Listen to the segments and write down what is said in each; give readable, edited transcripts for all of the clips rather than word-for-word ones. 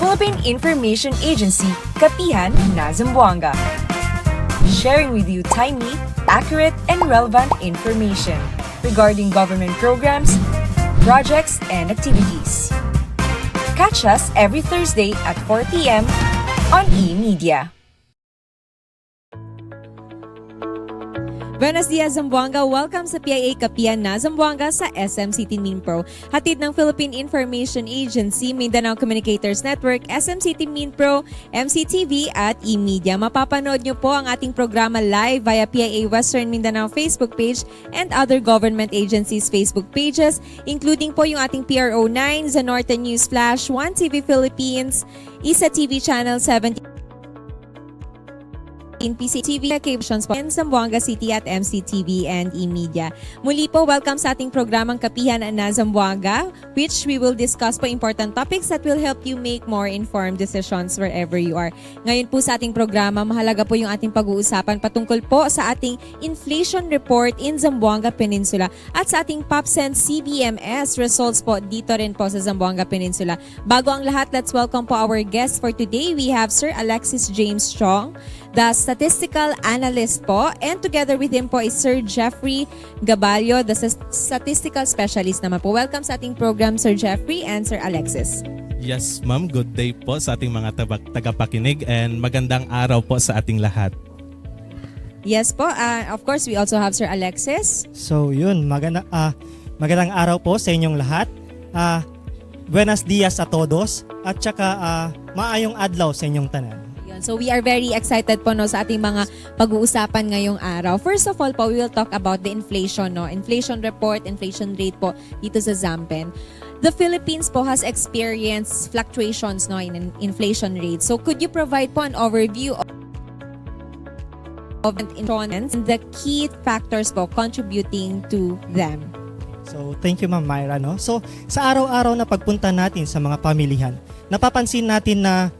Philippine Information Agency, Kapihan na Zamboanga. Sharing with you timely, accurate, and relevant information regarding government programs, projects, and activities. Catch us every Thursday at 4 p.m. on eMedia. Buenos dias, Zamboanga. Welcome sa PIA Kapihan na Zamboanga sa SM City Minpro. Hatid ng Philippine Information Agency, Mindanao Communicators Network, SM City Minpro, MCTV at eMedia. Mapapanood nyo po ang ating programa live via PIA Western Mindanao Facebook page and other government agencies Facebook pages, including po yung ating PRO9, Zanorte News Flash, 1TV Philippines, Isa TV Channel 70, in PCTV, Kapihan po in Zamboanga City at MCTV and eMedia. Muli po, welcome sa ating programang Kapihan na Zamboanga, which we will discuss po important topics that will help you make more informed decisions wherever you are. Ngayon po sa ating programa, mahalaga po yung ating pag-uusapan patungkol po sa ating inflation report in Zamboanga Peninsula at sa ating POPSEN CBMS results po dito rin po sa Zamboanga Peninsula. Bago ang lahat, let's welcome po our guest for today. We have Sir Alexis James Chong, the statistical analyst po, and together with him po is Sir Jeffrey Gabalio, the statistical specialist naman po. Welcome sa ating program, Sir Jeffrey and Sir Alexis. Yes, ma'am. Good day po sa ating mga tagapakinig and magandang araw po sa ating lahat. Yes po. Of course, we also have Sir Alexis. So yun, magandang araw po sa inyong lahat. Buenos dias a todos at saka maayong adlaw sa inyong tanan. So we are very excited po no sa ating mga pag-uusapan ngayong araw. First of all po, we will talk about the inflation, no? Inflation report, inflation rate po dito sa ZAMPEN. The Philippines po has experienced fluctuations no in inflation rate. So could you provide po an overview of inflation and the key factors po contributing to them? So thank you Ma'am Myra, no? So sa araw-araw na pagpunta natin sa mga pamilihan, napapansin natin na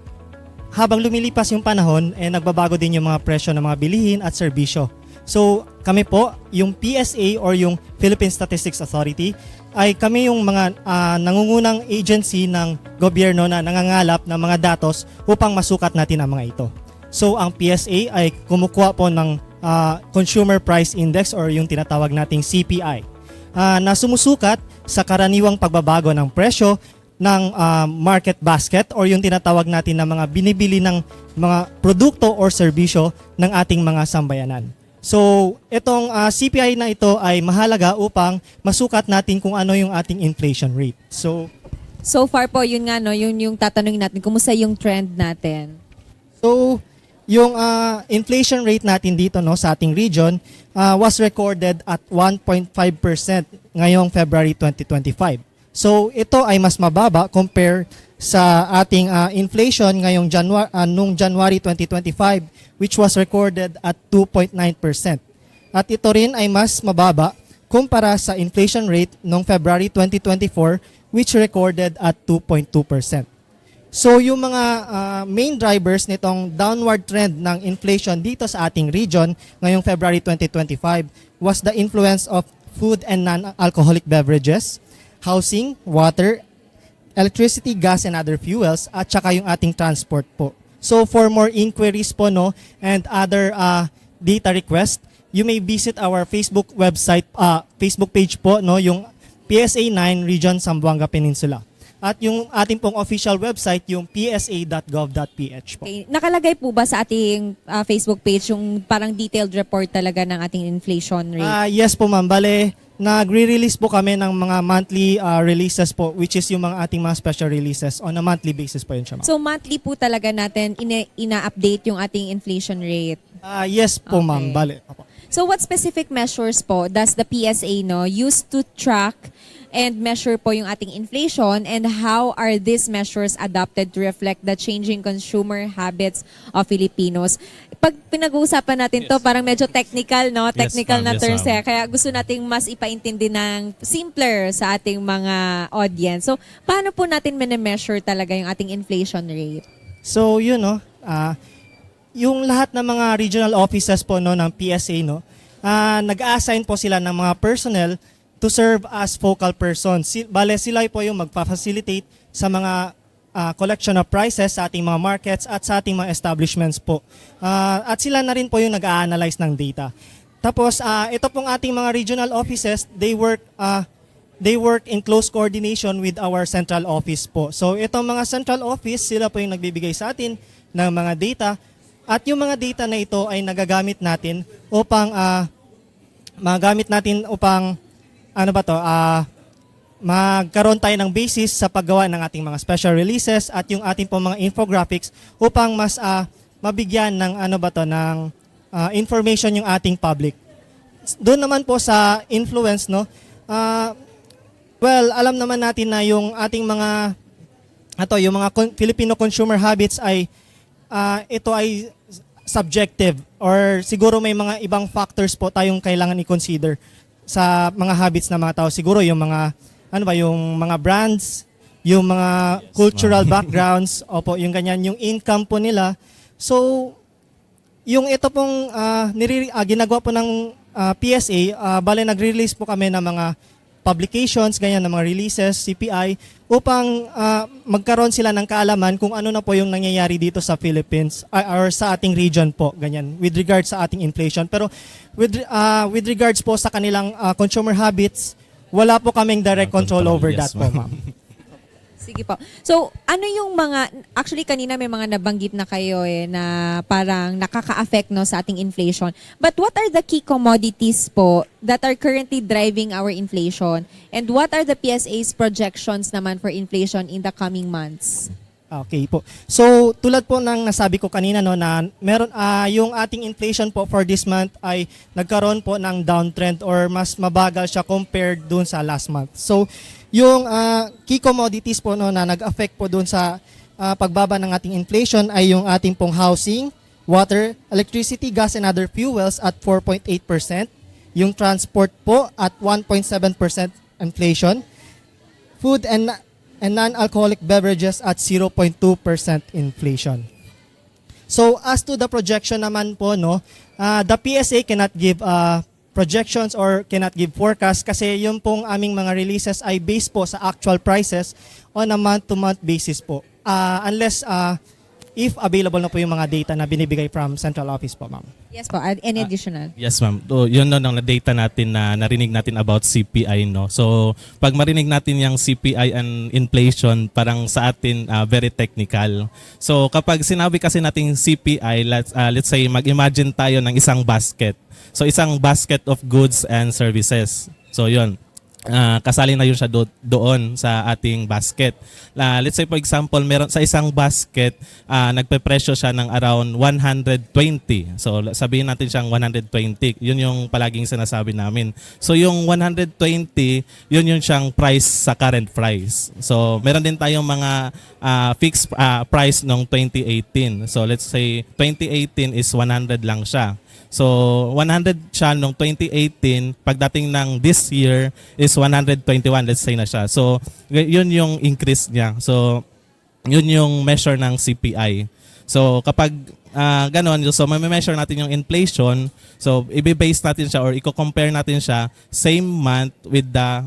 habang lumilipas yung panahon, nagbabago din yung mga presyo ng mga bilihin at serbisyo. So kami po, yung PSA or yung Philippine Statistics Authority, ay kami yung mga nangungunang agency ng gobyerno na nangangalap ng mga datos upang masukat natin ang mga ito. So ang PSA ay kumukuha po ng Consumer Price Index or yung tinatawag nating CPI na sumusukat sa karaniwang pagbabago ng presyo ng market basket or yung tinatawag natin na mga binibili ng mga produkto or serbisyo ng ating mga sambayanan. So, itong CPI na ito ay mahalaga upang masukat natin kung ano yung ating inflation rate. So far po, yun nga, no, yung tatanungin natin, kumusta yung trend natin? So, yung inflation rate natin dito no sa ating region was recorded at 1.5% ngayong February 2025. So ito ay mas mababa compare sa ating inflation ngayong January 2025 which was recorded at 2.9%. At ito rin ay mas mababa kumpara sa inflation rate noong February 2024 which recorded at 2.2%. So yung mga main drivers nitong downward trend ng inflation dito sa ating region ngayong February 2025 was the influence of food and non-alcoholic beverages, housing, water, electricity, gas, and other fuels, at saka yung ating transport po. So for more inquiries po no, and other data request, you may visit our Facebook website, Facebook page po, no, yung PSA 9 Region Zamboanga Peninsula. At yung ating pong official website, yung psa.gov.ph po. Okay. Nakalagay po ba sa ating Facebook page yung parang detailed report talaga ng ating inflation rate? Yes po ma'am, bale nagre-release po kami ng mga monthly releases po which is yung mga ating mga special releases on a monthly basis po yun siya ma'am. So monthly po talaga natin ina-update yung ating inflation rate? Yes po Okay. ma'am, bale. So what specific measures po does the PSA no use to track and measure po yung ating inflation, and how are these measures adapted to reflect the changing consumer habits of Filipinos? Pag pinag-uusapan natin to, parang medyo technical, no? Technical na terms. Kaya gusto nating mas ipaintindi ng simpler sa ating mga audience. So, paano po natin mini-measure talaga yung ating inflation rate? So, yun, no? Yung lahat ng mga regional offices po no, ng PSA, no, nag-assign po sila ng mga personnel to serve as focal persons. Bale, sila po yung magpa-facilitate sa mga collection of prices sa ating mga markets at sa ating mga establishments po. At sila na rin po yung nag-a-analyze ng data. Tapos ito pong ating mga regional offices, they work in close coordination with our central office po. So itong mga central office, sila po yung nagbibigay sa atin ng mga data. At yung mga data na ito ay nagagamit natin upang magkaroon tayo ng basis sa paggawa ng ating mga special releases at yung ating po mga infographics upang mas mabigyan ng information yung ating public. Doon naman po sa influence, no? Alam naman natin na yung ating mga Filipino consumer habits ay ito ay subjective or siguro may mga ibang factors po tayong kailangan i-consider sa mga habits ng mga tao. Siguro yung mga yung mga brands, yung mga cultural backgrounds, opo, yung ganyan, yung income po nila. So, yung ito pong ginagawa po ng PSA, bale nag-release po kami ng mga publications, ganyan, ng mga releases, CPI, upang magkaroon sila ng kaalaman kung ano na po yung nangyayari dito sa Philippines or sa ating region po, ganyan, with regards sa ating inflation. Pero with regards po sa kanilang consumer habits, wala po kaming direct control over that po, ma'am. Sige po. So, ano yung actually kanina may mga nabanggit na kayo na parang nakaka-affect sa ating inflation. But what are the key commodities po that are currently driving our inflation? And what are the PSA's projections naman for inflation in the coming months? Okay po. So, tulad po ng nasabi ko kanina, no, na meron yung ating inflation po for this month ay nagkaroon po ng downtrend or mas mabagal siya compared dun sa last month. So, yung key commodities po, no, na nag-affect po dun sa pagbaba ng ating inflation ay yung ating pong housing, water, electricity, gas, and other fuels at 4.8%. Yung transport po at 1.7% inflation. Food and non-alcoholic beverages at 0.2% inflation. So as to the projection naman po, no, the PSA cannot give projections or cannot give forecast kasi yung pong aming mga releases ay based po sa actual prices on a month-to-month basis po. Unless if available na po yung mga data na binibigay from central office po, ma'am. Yes po, any additional? Yes, ma'am. So, yun no, ng data natin na narinig natin about CPI, no. So, pag marinig natin yung CPI and inflation, parang sa atin very technical. So, kapag sinabi kasi natin CPI, let's say mag-imagine tayo ng isang basket. So, isang basket of goods and services. So, yun. Kasali na yun siya doon sa ating basket. Let's say for example, meron sa isang basket, nagpe-presyo siya ng around 120. So sabihin natin siyang 120. Yun yung palaging sinasabi namin. So yung 120, yun yung siyang price sa current price. So meron din tayong mga fixed price nung 2018. So let's say 2018 is 100 lang siya. So 100 siya nung 2018, pagdating ng this year is 121, let's say na siya. So yun yung increase niya. So yun yung measure ng CPI. So kapag ganon, so may-measure natin yung inflation, so i-base natin siya or i-compare natin siya same month with the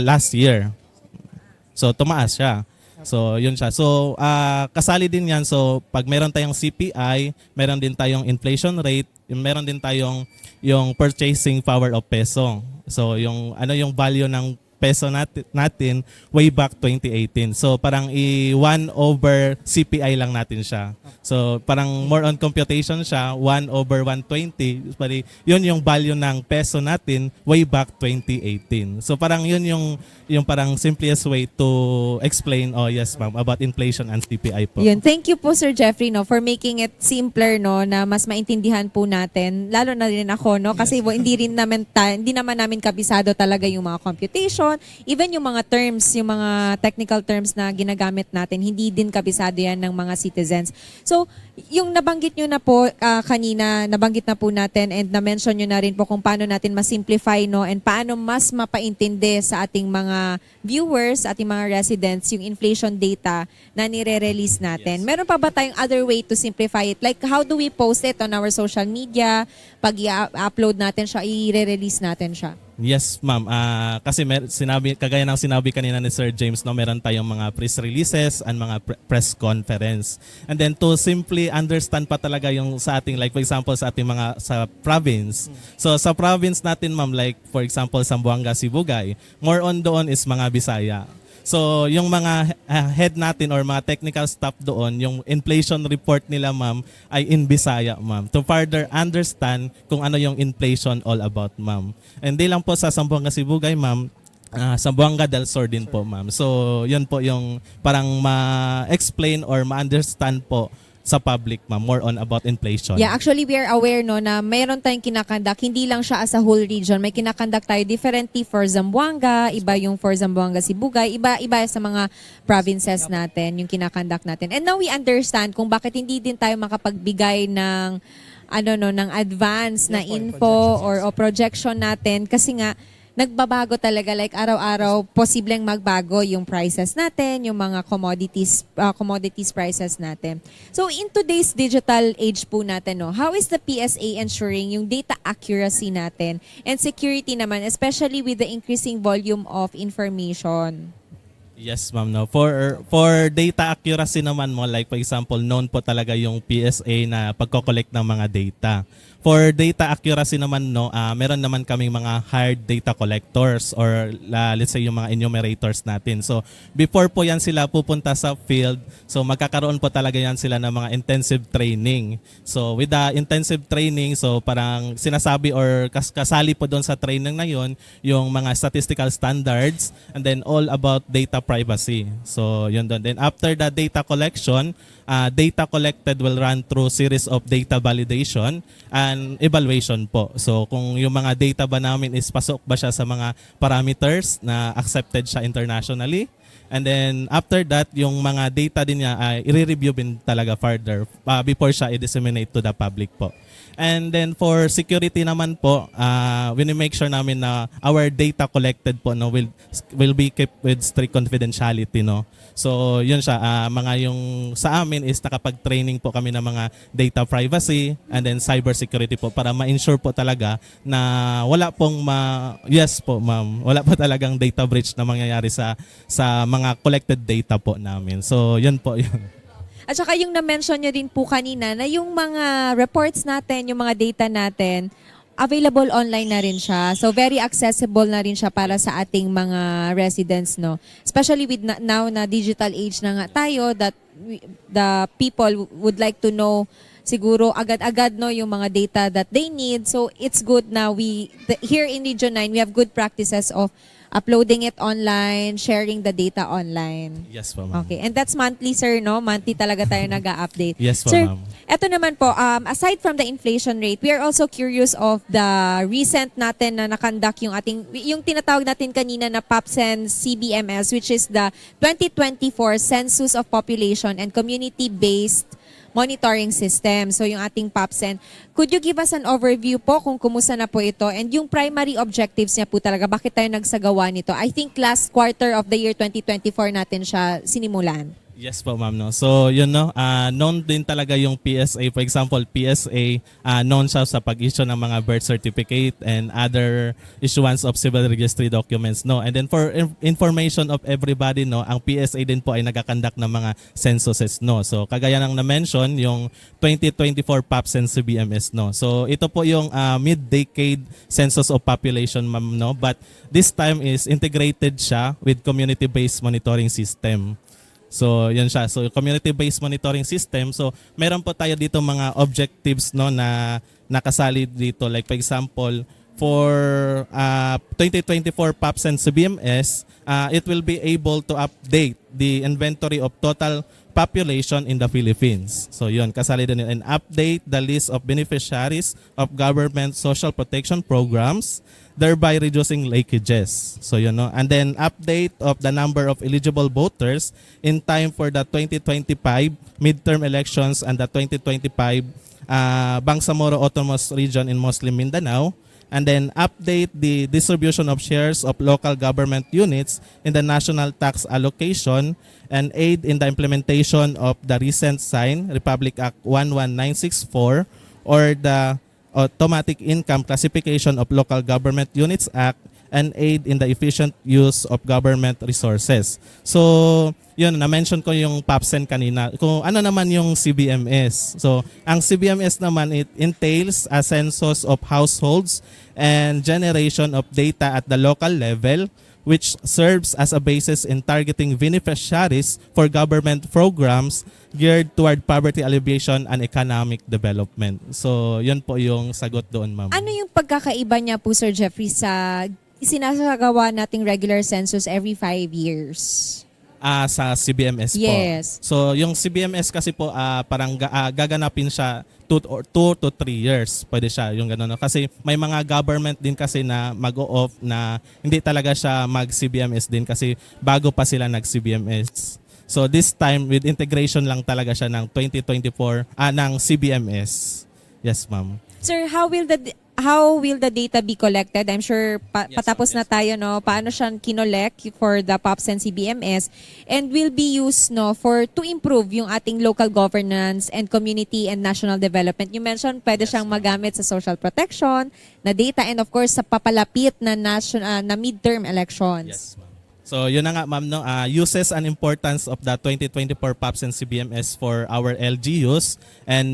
last year. So tumaas siya. So, yun siya. So, kasali din yan. So, pag meron tayong CPI, meron din tayong inflation rate, meron din tayong yung purchasing power of peso. So, yung value ng peso natin way back 2018. So, parang 1 over CPI lang natin siya. So, parang more on computation siya, 1 over 120. Yun yung value ng peso natin way back 2018. So, parang yun yung parang simplest way to explain, yes ma'am, about inflation and CPI po. Yun. Thank you po Sir Jeffrey for making it simpler na mas maintindihan po natin, lalo na rin ako kasi hindi naman namin kabisado talaga yung mga computation, even yung mga terms, yung mga technical terms na ginagamit natin, hindi din kabisado yan ng mga citizens. So, yung nabanggit nyo na po kanina, nabanggit na po natin and na-mention nyo na rin po kung paano natin mas-simplify and paano mas mapaintindi sa ating mga viewers, ating mga residents, yung inflation data na nire-release natin. Yes. Meron pa ba tayong other way to simplify it? Like, how do we post it on our social media? Pag i-upload natin siya, i-release natin siya? Yes, ma'am. Kasi kagaya ng sinabi kanina ni Sir James, no, meron tayong mga press releases and mga press conference. And then to simply understand pa talaga yung sa ating, like for example, sa ating mga sa province. So sa province natin, ma'am, like for example, Zamboanga, Sibugay, more on doon is mga Bisaya. So, yung mga head natin or mga technical staff doon, yung inflation report nila, ma'am, ay in Bisaya, ma'am. To further understand kung ano yung inflation all about, ma'am. Hindi lang po sa Zamboanga Sibugay, ma'am. Zamboanga del Sur din po, ma'am. So, yun po yung parang ma-explain or ma-understand po sa public, ma'am, more on about inflation. Yeah, actually we are aware no na mayroon tayong kinakandak, hindi lang siya as a whole region. May kinakandak tayo differently for Zamboanga, iba yung for Zamboanga Sibugay, iba sa mga provinces natin yung kinakandak natin. And now we understand kung bakit hindi din tayo makapagbigay ng ng advance na info or projection natin kasi nga nagbabago talaga, like araw-araw posibleng magbago yung prices natin, yung mga commodities prices natin. So in today's digital age po natin, no, how is the PSA ensuring yung data accuracy natin and security naman, especially with the increasing volume of information? Yes, ma'am. No. For data accuracy naman mo, like for example, known po talaga yung PSA na pagko-collect ng mga data. For data accuracy naman, no, meron naman kaming mga hired data collectors or let's say yung mga enumerators natin. So before po yan sila pupunta sa field, so magkakaroon po talaga yan sila ng mga intensive training. So with the intensive training, so parang sinasabi or kasali po doon sa training na yun, yung mga statistical standards and then all about data privacy. So yun doon. Then after the data collection, data collected will run through series of data validation and evaluation po. So kung yung mga data ba namin is pasok ba siya sa mga parameters na accepted siya internationally. And then after that, yung mga data din niya ay i-review din talaga further before siya i-disseminate to the public po. And then for security naman po, we make sure namin na our data collected po no will be kept with strict confidentiality, no. So yun siya, mga yung sa amin is nakapag-training po kami ng mga data privacy and then cyber security po para ma-ensure po talaga na wala pong yes po ma'am, wala po talagang data breach na mangyayari sa mga collected data po namin. So yun po yun. At saka yung na-mention nyo din po kanina na yung mga reports natin, yung mga data natin, available online na rin siya. So very accessible na rin siya para sa ating mga residents, no. Especially with now na digital age na nga tayo, that the people would like to know siguro agad-agad no yung mga data that they need. So it's good na here in Region 9 we have good practices of uploading it online, sharing the data online. Yes po, ma'am. Okay, and that's monthly, sir, no? Monthly talaga tayo nag-a-update. Yes po, sir, ma'am. eto naman po, aside from the inflation rate, we are also curious of the recent natin na nakandak yung tinatawag natin kanina na POPSEN CBMS, which is the 2024 Census of Population and Community-Based Monitoring System. So yung ating POPSEN. Could you give us an overview po kung kumusta na po ito and yung primary objectives niya po talaga, bakit tayo nagsagawa nito? I think last quarter of the year 2024 natin siya sinimulan. Yes po, ma'am. No. So, yun, no, known din talaga yung PSA. For example, PSA, known siya sa pag-issue ng mga birth certificate and other issuance of civil registry documents. No. And then for information of everybody, no, ang PSA din po ay nagakandak ng mga censuses. No. So, kagaya ng na-mention, yung 2024 POPSEN CBMS. No. So, ito po yung mid-decade Census of Population, ma'am. No. But this time is integrated siya with community-based monitoring system. So, yun siya. So, community-based monitoring system. So, meron po tayo dito mga objectives no na nakasali dito. Like for example, for 2024 POPSEN CBMS, it will be able to update the inventory of total population in the Philippines. So, yun, kasali din yun. And update the list of beneficiaries of government social protection programs, thereby reducing leakages. So, yun, no? And then update of the number of eligible voters in time for the 2025 midterm elections and the 2025 Bangsamoro Autonomous Region in Muslim Mindanao. And then update the distribution of shares of local government units in the national tax allocation and aid in the implementation of the recent signed Republic Act 11964 or the Automatic Income Classification of Local Government Units Act, and aid in the efficient use of government resources. So, yun, na-mention ko yung POPSEN kanina. Kung ano naman yung CBMS. So, ang CBMS naman, it entails a census of households and generation of data at the local level, which serves as a basis in targeting beneficiaries for government programs geared toward poverty alleviation and economic development. So, yun po yung sagot doon, ma'am. Ano yung pagkakaiba niya po, Sir Jeffrey, sa sinasagawa nating regular census every 5 years? Sa CBMS po. Yes. So, yung CBMS kasi po, parang gaganapin siya 2 to 3 years. Pwede siya, yung gano'n. No? Kasi may mga government din kasi na mag-o-off na hindi talaga siya mag-CBMS din kasi bago pa sila nag-CBMS. So, this time, with integration lang talaga siya ng 2024, ng CBMS. Yes, ma'am. Sir, how will the data be collected? I'm sure patapos na tayo, no? Paano siya kinolect for the POPS and CBMS, and will be used, no, to improve yung ating local governance and community and national development. You mentioned pwede siyang magamit sa social protection na data, and of course sa papalapit na na midterm elections. Yes, ma'am. So, yun na nga, ma'am, no? Uses and importance of the 2024 POPS and CBMS for our LGUs and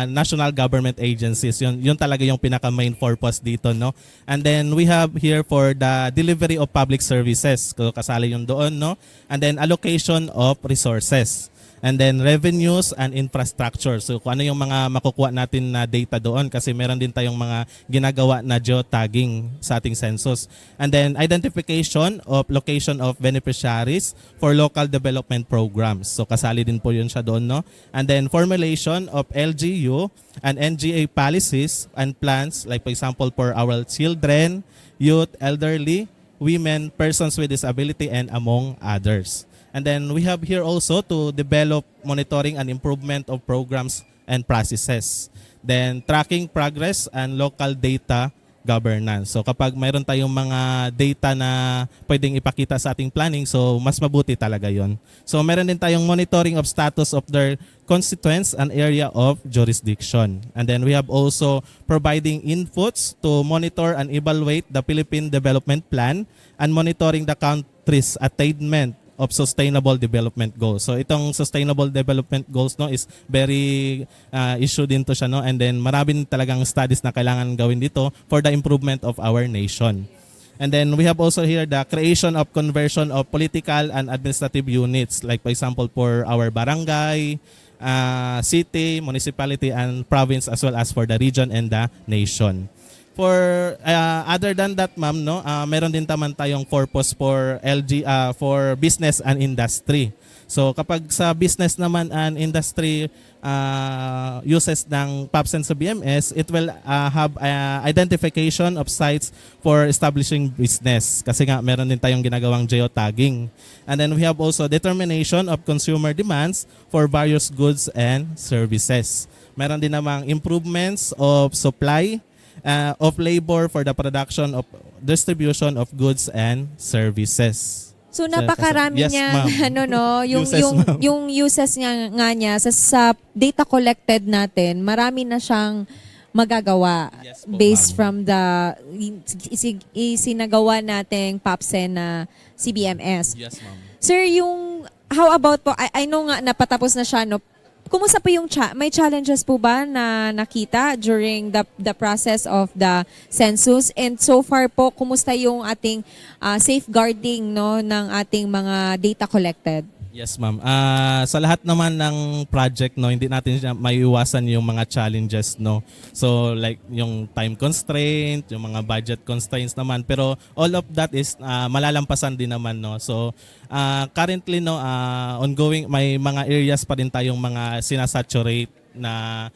national government agencies. Yun talaga yung pinaka-main purpose dito, no? And then, we have here for the delivery of public services. So, kasali yun doon, no? And then, allocation of resources. And then revenues and infrastructure. So kung ano yung mga makukuha natin na data doon kasi meron din tayong mga ginagawa na geotagging sa ating census. And then identification of location of beneficiaries for local development programs. So kasali din po yun siya doon, no? And then formulation of LGU and NGA policies and plans, like for example for our children, youth, elderly, women, persons with disability, and among others. And then we have here also to develop monitoring and improvement of programs and processes. Then tracking progress and local data governance. So kapag mayroon tayong mga data na pwedeng ipakita sa ating planning, so mas mabuti talaga yon. So meron din tayong monitoring of status of their constituents and area of jurisdiction. And then we have also providing inputs to monitor and evaluate the Philippine Development Plan and monitoring the country's attainment of sustainable development goals. So itong sustainable development goals, no, is very issue din to siya, no, and then marami din talagang studies na kailangan gawin dito for the improvement of our nation. And then we have also here the creation of conversion of political and administrative units, like for example for our barangay, city, municipality, and province, as well as for the region and the nation. For other than that, ma'am, no, meron din naman tayong purpose for for business and industry. So kapag sa business naman and industry uses ng POPS and CBMS, it will have identification of sites for establishing business. Kasi nga meron din tayong ginagawang geotagging. And then we have also determination of consumer demands for various goods and services. Meron din namang improvements of supply of labor for the production of distribution of goods and services. So napakarami Yes, niya ma'am. ano, no, Uses, ma'am. yung uses niya sa data collected natin, marami na siyang magagawa. Yes po, based ma'am. from the isinagawa nating POPSEN na CBMS. Yes, ma'am. Sir, how about po, I know nga napatapos na siya, no? Kumusta po yung may challenges po ba na nakita during the process of the census? And so far po, kumusta yung ating safeguarding, no, ng ating mga data collected? Yes, ma'am. Sa lahat naman ng project, no, hindi natin siya maiiwasan yung mga challenges, no. So like yung time constraint, yung mga budget constraints naman, pero all of that is malalampasan din naman, no. So currently, no, ongoing, may mga areas pa din tayong mga sinasaturate na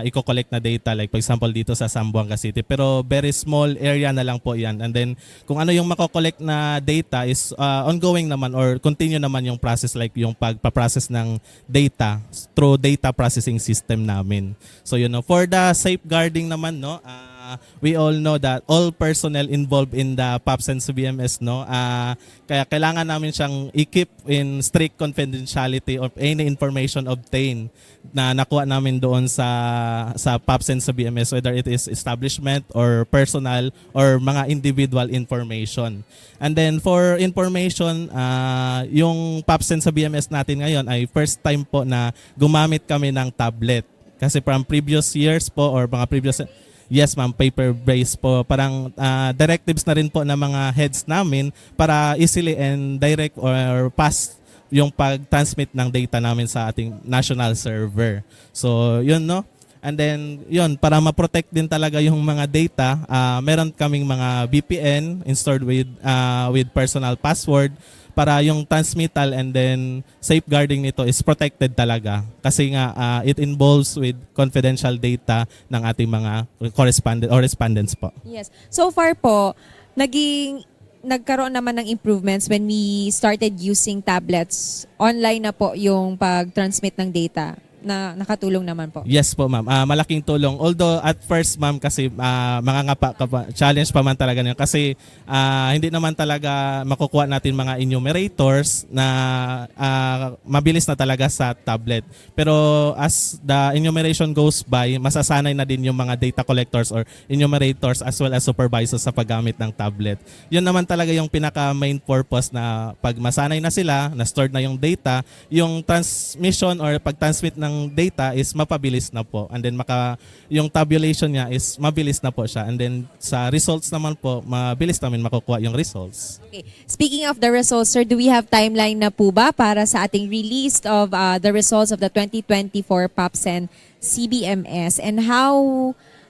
i-collect na data, like for example dito sa Zamboanga City, pero very small area na lang po yan. And then kung ano yung mako-collect na data is ongoing naman or continue naman yung process, like yung pagpa-process ng data through data processing system namin. So yun, no, for the safeguarding naman, no, We all know that all personnel involved in the POPs and CBMS, no, kaya kailangan namin siyang i-keep in strict confidentiality of any information obtained na nakuha namin doon sa POPs and CBMS, whether it is establishment or personal or mga individual information. And then for information, yung POPs and CBMS natin ngayon ay first time po na gumamit kami ng tablet. Kasi from previous years po or mga previous, yes ma'am, paper-based po. Parang directives na rin po ng mga heads namin para easily and direct or fast yung pag-transmit ng data namin sa ating national server. So yun, no? And then yun, para ma-protect din talaga yung mga data, meron kaming mga VPN installed with personal password para yung transmittal and then safeguarding nito is protected talaga. Kasi nga it involves with confidential data ng ating mga correspondent or respondents po. Yes. So far po, nagkaroon naman ng improvements when we started using tablets. Online na po yung pag-transmit ng data. Na nakatulong naman po. Yes po ma'am, malaking tulong. Although at first ma'am kasi challenge pa man talaga niya kasi hindi naman talaga makukuha natin mga enumerators na mabilis na talaga sa tablet. Pero as the enumeration goes by, masasanay na din yung mga data collectors or enumerators as well as supervisors sa paggamit ng tablet. Yun naman talaga yung pinaka main purpose na pag masanay na sila, na stored na yung data, yung transmission or pag-transmit ng data is mapabilis na po, and then yung tabulation niya is mabilis na po siya, and then sa results naman po mabilis namin makukuha yung results. Okay. Speaking of the results, sir, do we have timeline na po ba para sa ating release of the results of the 2024 POPs and CBMS, and how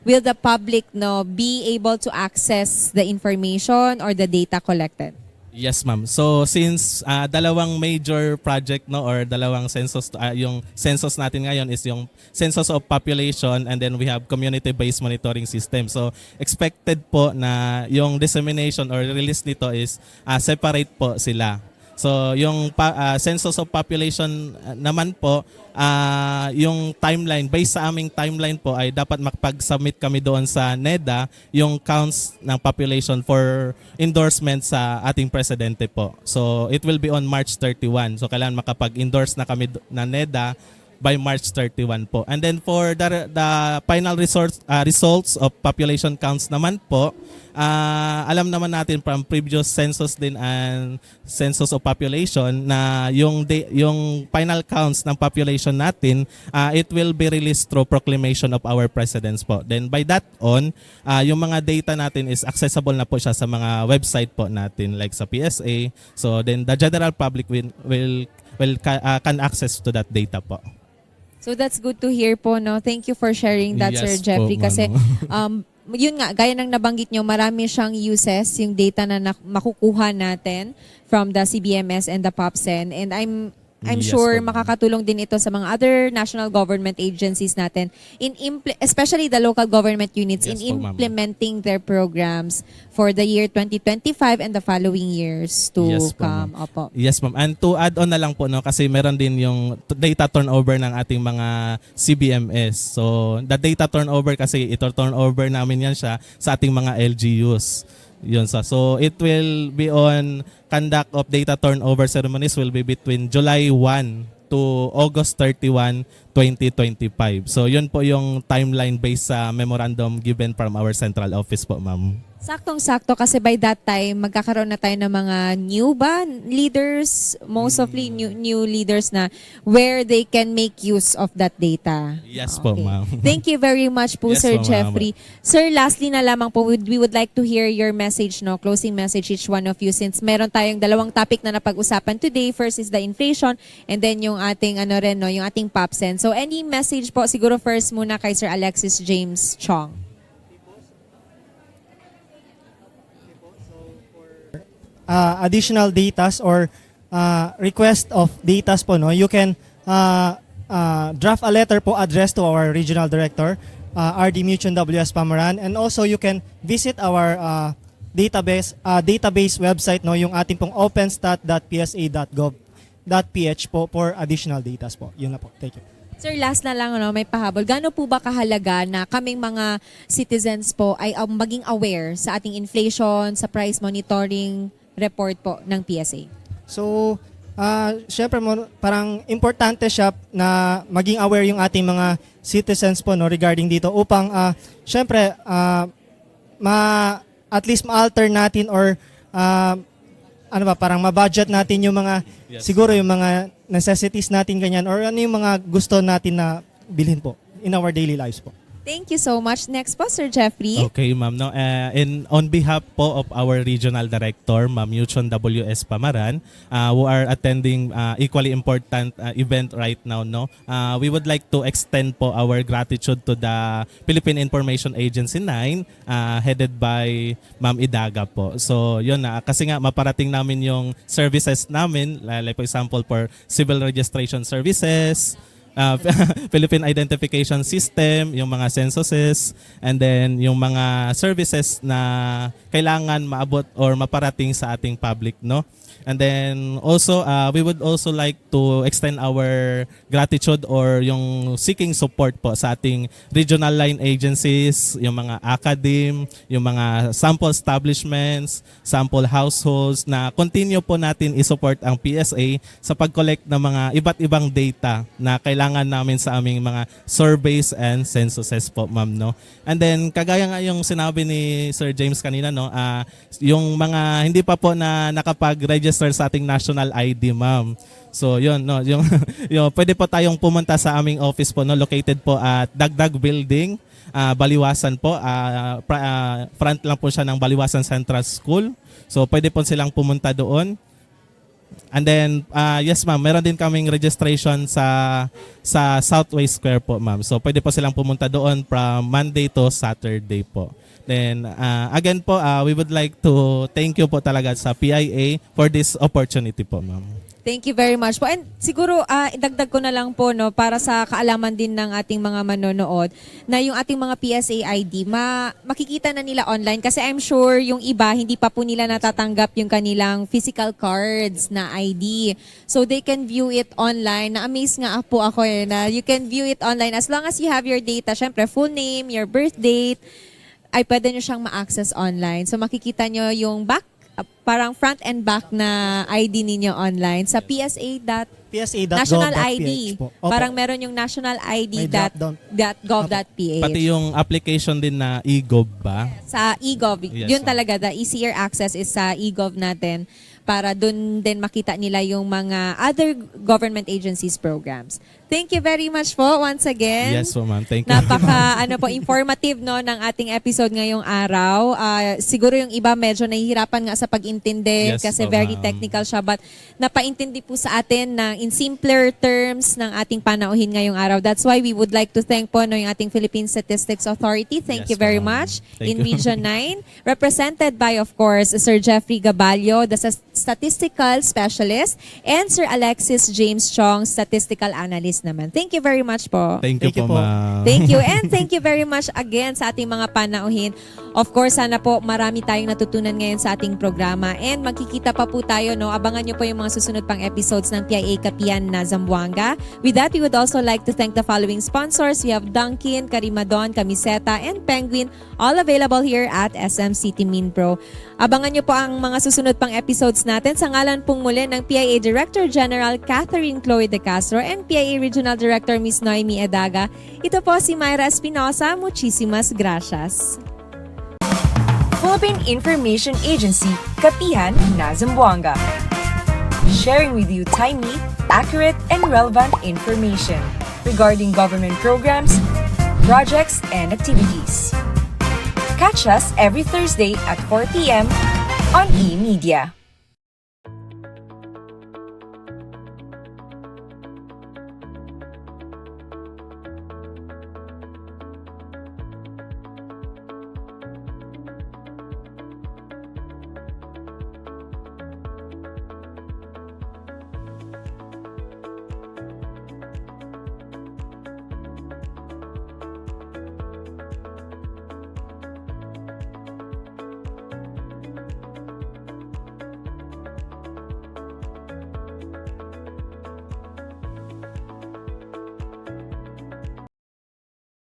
will the public be able to access the information or the data collected? Yes ma'am. So since dalawang major project or dalawang census, yung census natin ngayon is yung Census of Population, and then we have community-based monitoring system. So expected po na yung dissemination or release nito is separate po sila. So yung Census of Population naman po, yung timeline, based sa aming timeline po ay dapat makapag-submit kami doon sa NEDA yung counts ng population for endorsement sa ating presidente po. So it will be on March 31. So kailangan makapag-endorse na kami na NEDA by March 31 po. And then for the final results of population counts naman po, alam naman natin from previous census din and Census of Population na yung final counts ng population natin, it will be released through proclamation of our presidents po. Then by that on, yung mga data natin is accessible na po siya sa mga website po natin like sa PSA. So then the general public can access to that data po. So that's good to hear po, no? Thank you for sharing that, Yes Sir po, Jeffrey. Kasi ma'am. yun nga, gaya ng nabanggit nyo, marami siyang uses, yung data na makukuha natin from the CBMS and the POPSEN. And I'm Yes sure po, ma'am. makakatulong din ito sa mga other national government agencies natin, especially the local government units, Yes in po, ma'am. implementing their programs for the year 2025 and the following years to Yes po, come. ma'am. Opo. Yes ma'am. And to add on na lang po, kasi meron din yung data turnover ng ating mga CBMS. So the data turnover kasi ito turnover namin yan siya sa ating mga LGUs. Yun sa. So it will be on conduct of data turnover ceremonies will be between July 1 to August 31, 2025. So yun po yung timeline based sa memorandum given from our central office po, ma'am. Saktong-sakto kasi by that time, magkakaroon na tayo ng mga leaders, mostly new leaders na where they can make use of that data. Yes po, ma'am. Thank you very much po, Yes Sir po, ma'am. Jeffrey. Sir, lastly na lamang po, we would like to hear your message, closing message each one of you, since meron tayong dalawang topic na napag-usapan today. First is the inflation, and then yung ating yung ating POPSEN. So any message po, siguro first muna kay Sir Alexis James Chong. Additional datas or request of datas po, you can draft a letter po addressed to our regional director, RD Mutuan WS Pamaran, and also you can visit our database website, yung ating pong openstat.psa.gov.ph po for additional datas po. Yun na po. Thank you. Sir, last na lang, may pahabol. Gaano po ba kahalaga na kaming mga citizens po ay maging aware sa ating inflation, sa price monitoring report po ng PSA? So, syempre parang importante siya na maging aware yung ating mga citizens po no regarding dito upang syempre at least ma-alter natin or parang ma-budget natin yung mga siguro yung mga necessities natin ganyan or ano yung mga gusto natin na bilhin po in our daily lives po. Thank you so much. Next po, Sir Jeffrey. Okay, ma'am. No, on behalf po of our regional director, Ma'am Yuchon W.S. Pamaran, who are attending equally important event right now, no, we would like to extend po our gratitude to the Philippine Information Agency 9, headed by Ma'am Idaga po. So, yun na. Kasi nga, maparating namin yung services namin, like for example, for civil registration services, Philippine Identification System, yung mga censuses, and then yung mga services na kailangan maabot or maparating sa ating public, no? And then also, we would also like to extend our gratitude or yung seeking support po sa ating regional line agencies, yung mga academe, yung mga sample establishments, sample households na continue po natin i-support ang PSA sa pag-collect ng mga iba't ibang data na kailangan namin sa aming mga surveys and censuses po, ma'am, no? And then, kagaya nga yung sinabi ni Sir James kanina, no, yung mga hindi pa po na nakapag-register sa ating national ID, ma'am. So, yun, no, yung pwede po tayong pumunta sa aming office po, no, located po at Dagdag Building, Baliwasan po, front lang po siya ng Baliwasan Central School. So, pwede po silang pumunta doon. And then, yes ma'am, meron din kaming registration sa Southway Square po, ma'am. So, pwede po silang pumunta doon from Monday to Saturday po. Then, again po, we would like to thank you po talaga sa PIA for this opportunity po, ma'am. Thank you very much po. And siguro, idagdag ko na lang po, no, para sa kaalaman din ng ating mga manonood, na yung ating mga PSA ID, makikita na nila online. Kasi I'm sure yung iba, hindi pa po nila natatanggap yung kanilang physical cards na ID. So they can view it online. Na-amaze nga po ako na you can view it online as long as you have your data. Syempre, full name, your birth date, ay pwede nyo siyang ma-access online. So makikita nyo yung parang front and back na ID ninyo online sa PSA.gov.ph. National ID. Parang meron yung national ID.gov.ph. Pati yung application din na e-gov ba? Sa e-gov. Yes, yun talaga, the easier access is sa e-gov natin para dun din makita nila yung mga other government agencies programs. Thank you very much po once again. Yes po, ma'am. Thank you. Napaka informative no ng ating episode ngayong araw. Siguro yung iba medyo nahihirapan nga sa pag-intindi kasi very technical siya, but napaintindi po sa atin in simpler terms ng ating panauhin ngayong araw. That's why we would like to thank po yung ating Philippine Statistics Authority. Thank you very much. In Region 9, represented by, of course, Sir Jeffrey Gabalio, the Statistical Specialist, and Sir Alexis James Chong, Statistical Analyst naman. Thank you very much po. Thank you po, ma'am. Thank you. And thank you very much again sa ating mga panauhin. Of course, sana po marami tayong natutunan ngayon sa ating programa. And magkikita pa po tayo, no? Abangan nyo po yung mga susunod pang episodes ng PIA Kapihan na Zamboanga. With that, we would also like to thank the following sponsors. We have Dunkin, Karimadon, Camiseta, and Penguin, all available here at SM City Minpro. Abangan nyo po ang mga susunod pang episodes natin sa ngalan pong muli ng PIA Director General Catherine Chloe De Castro and PIA Regional Director Ms. Noemi Edaga. Ito po si Myra Espinosa. Muchísimas gracias. Philippine Information Agency, Kapihan na Zamboanga. Sharing with you timely, accurate, and relevant information regarding government programs, projects, and activities. Catch us every Thursday at 4 p.m. on eMedia.